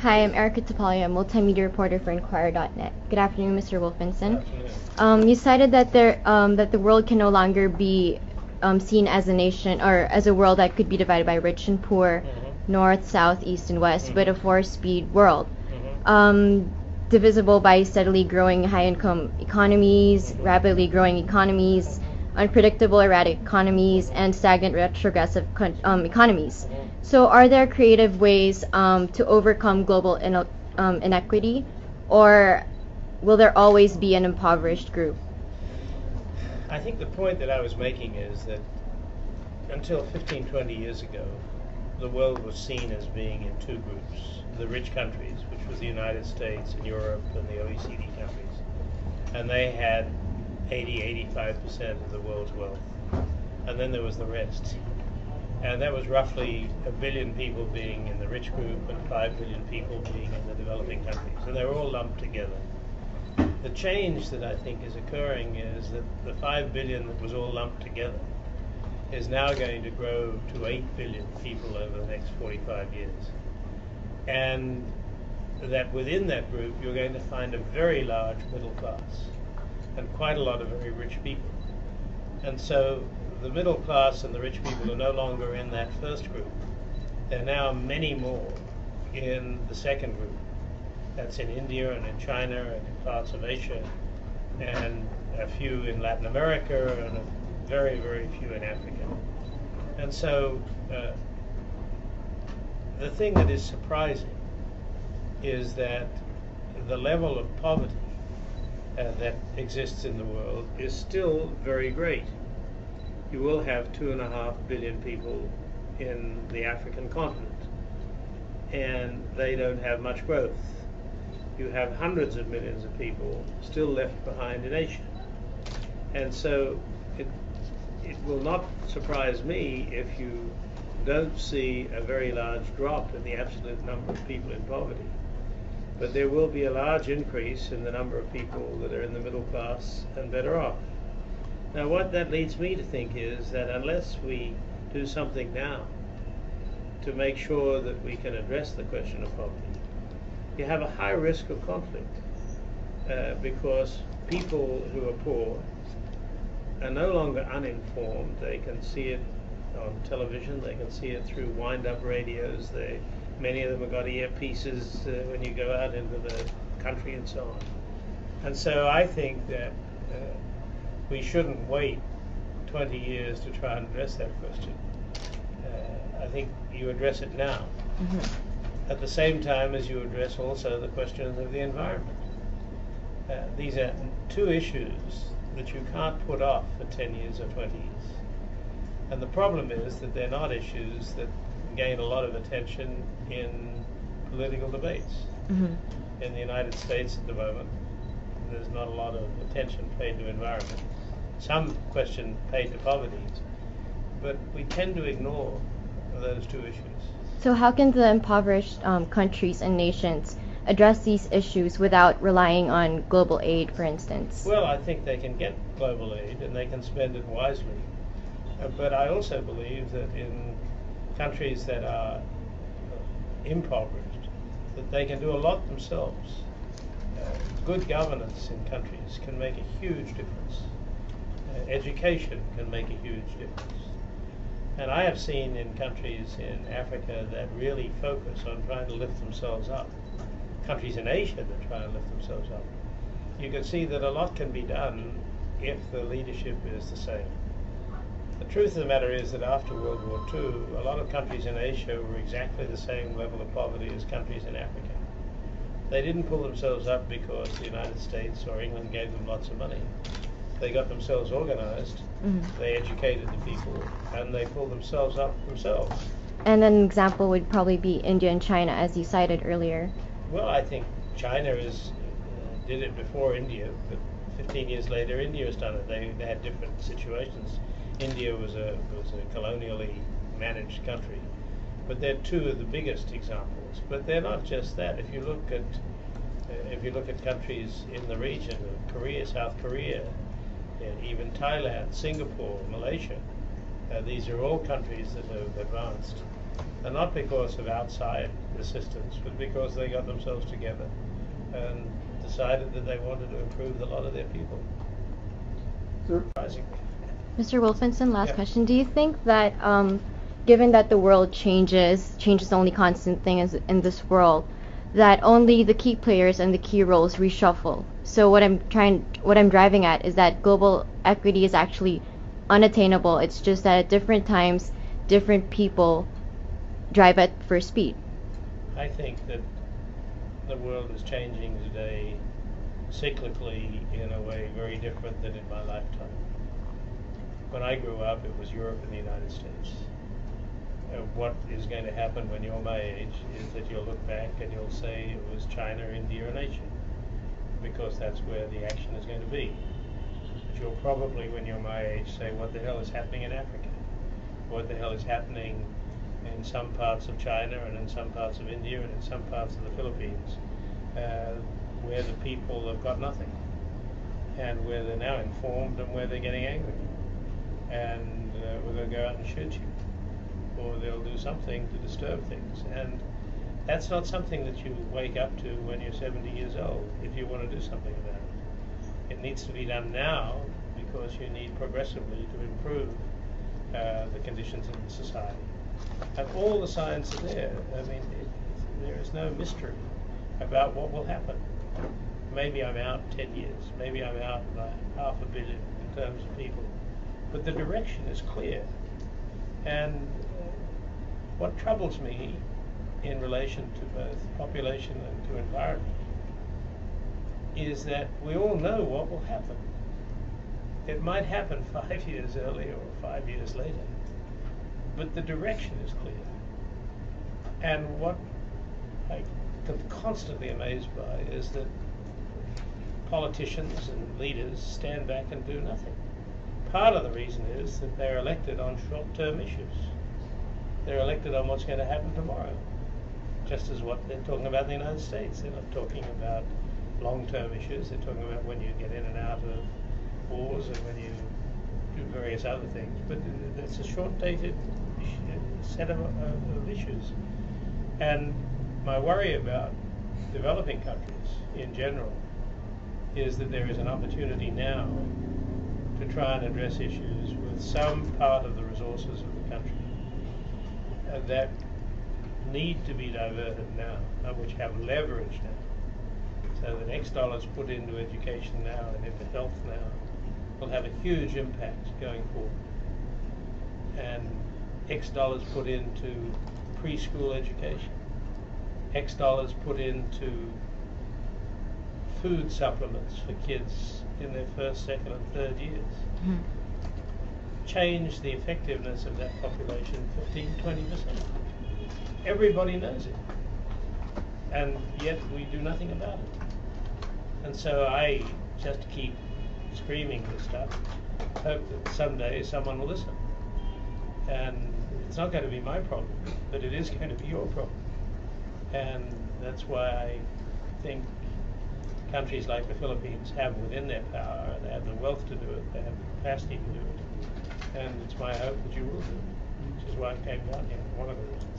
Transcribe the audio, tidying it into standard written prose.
Hi, I'm Erika Tapalla, multimedia reporter for Inquirer.net. Good afternoon, Mr. Wolfensohn. You cited that that the world can no longer be seen as a nation or as a world that could be divided by rich and poor, north, south, east, and west, but a four-speed world, divisible by steadily growing high-income economies, rapidly growing economies, unpredictable erratic economies, and stagnant retrogressive economies. So are there creative ways to overcome global inequity, or will there always be an impoverished group? I think the point that I was making is that until 15, 20 years ago, the world was seen as being in two groups. The rich countries, which was the United States and Europe and the OECD countries, and they had 80–85% of the world's wealth. And then there was the rest. And that was roughly 1 billion people being in the rich group and 5 billion people being in the developing countries. And they were all lumped together. The change that I think is occurring is that the 5 billion that was all lumped together is now going to grow to 8 billion people over the next 45 years. And that within that group you're going to find a very large middle class and quite a lot of very rich people. And so the middle class and the rich people are no longer in that first group. There are now many more in the second group. That's in India and in China and in parts of Asia, and a few in Latin America and very, very few in Africa. And so the thing that is surprising is that the level of poverty that exists in the world is still very great. You will have 2.5 billion people in the African continent, and they don't have much growth. You have hundreds of millions of people still left behind in Asia. And so it will not surprise me if you don't see a very large drop in the absolute number of people in poverty. But there will be a large increase in the number of people that are in the middle class and better off. Now what that leads me to think is that unless we do something now to make sure that we can address the question of poverty, you have a high risk of conflict because people who are poor are no longer uninformed. They can see it on television, they can see it through wind-up radios, many of them have got earpieces when you go out into the country and so on. And so I think that we shouldn't wait 20 years to try and address that question. I think you address it now, at the same time as you address also the questions of the environment. These are two issues that you can't put off for 10 years or 20 years. And the problem is that they're not issues that gain a lot of attention in political debates. In the United States at the moment, there's not a lot of attention paid to environment. Some question paid to poverty, but we tend to ignore those two issues. So how can the impoverished countries and nations address these issues without relying on global aid, for instance? Well, I think they can get global aid and they can spend it wisely. But I also believe that in countries that are impoverished, that they can do a lot themselves. Good governance in countries can make a huge difference. Education can make a huge difference. And I have seen in countries in Africa that really focus on trying to lift themselves up, countries in Asia that try and lift themselves up, you can see that a lot can be done if the leadership is the same. The truth of the matter is that after World War II, a lot of countries in Asia were exactly the same level of poverty as countries in Africa. They didn't pull themselves up because the United States or England gave them lots of money. They got themselves organized, they educated the people, and they pulled themselves up themselves. And an example would probably be India and China, as you cited earlier. Well, I think China did it before India, but 15 years later India has done it. They had different situations. India was a colonially managed country, but they're two of the biggest examples. But they're not just that. If you look at countries in the region of Korea, South Korea, even Thailand, Singapore, Malaysia, these are all countries that have advanced. And not because of outside assistance, but because they got themselves together and decided that they wanted to improve the lot of their people. Surprising. Mr. Wolfensohn, last Yeah. question. Do you think that, given that the world change is the only constant thing in this world, that only the key players and the key roles reshuffle? So what I'm driving at is that global equity is actually unattainable. It's just that at different times, different people drive at first speed. I think that the world is changing today cyclically in a way very different than in my lifetime. When I grew up, it was Europe and the United States. What is going to happen when you're my age is that you'll look back and you'll say it was China, India, and Asia, because that's where the action is going to be. But you'll probably, when you're my age, say, what the hell is happening in Africa? What the hell is happening in some parts of China and in some parts of India and in some parts of the Philippines, where the people have got nothing, and where they're now informed and where they're getting angry, and where they'll go out and shoot you, or they'll do something to disturb things. And that's not something that you wake up to when you're 70 years old if you want to do something about it. It needs to be done now because you need progressively to improve the conditions in society. And all the signs are there. I mean, there is no mystery about what will happen. Maybe I'm out 10 years. Maybe I'm out by 500 million in terms of people. But the direction is clear. And what troubles me in relation to both population and to environment is that we all know what will happen. It might happen 5 years earlier or 5 years later, but the direction is clear. And what I'm constantly amazed by is that politicians and leaders stand back and do nothing. Part of the reason is that they're elected on short-term issues. They're elected on what's going to happen tomorrow, just as what they're talking about in the United States. They're not talking about long-term issues. They're talking about when you get in and out of wars and when you do various other things. But it's a short-dated set of issues. And my worry about developing countries in general is that there is an opportunity now to try and address issues with some part of the resources of the country that need to be diverted now, and which have leverage now. So the next dollars put into education now and into health now will have a huge impact going forward. And X dollars put into preschool education, X dollars put into food supplements for kids in their first, second and third years. Mm-hmm. Change the effectiveness of that population 15-20%. Everybody knows it, and yet we do nothing about it. And so I just keep screaming this stuff, hope that someday someone will listen. And it's not going to be my problem, but it is going to be your problem. And that's why I think countries like the Philippines have within their power, they have the wealth to do it, they have the capacity to do it. And it's my hope that you will do it, which is why I came down here, one of the reasons.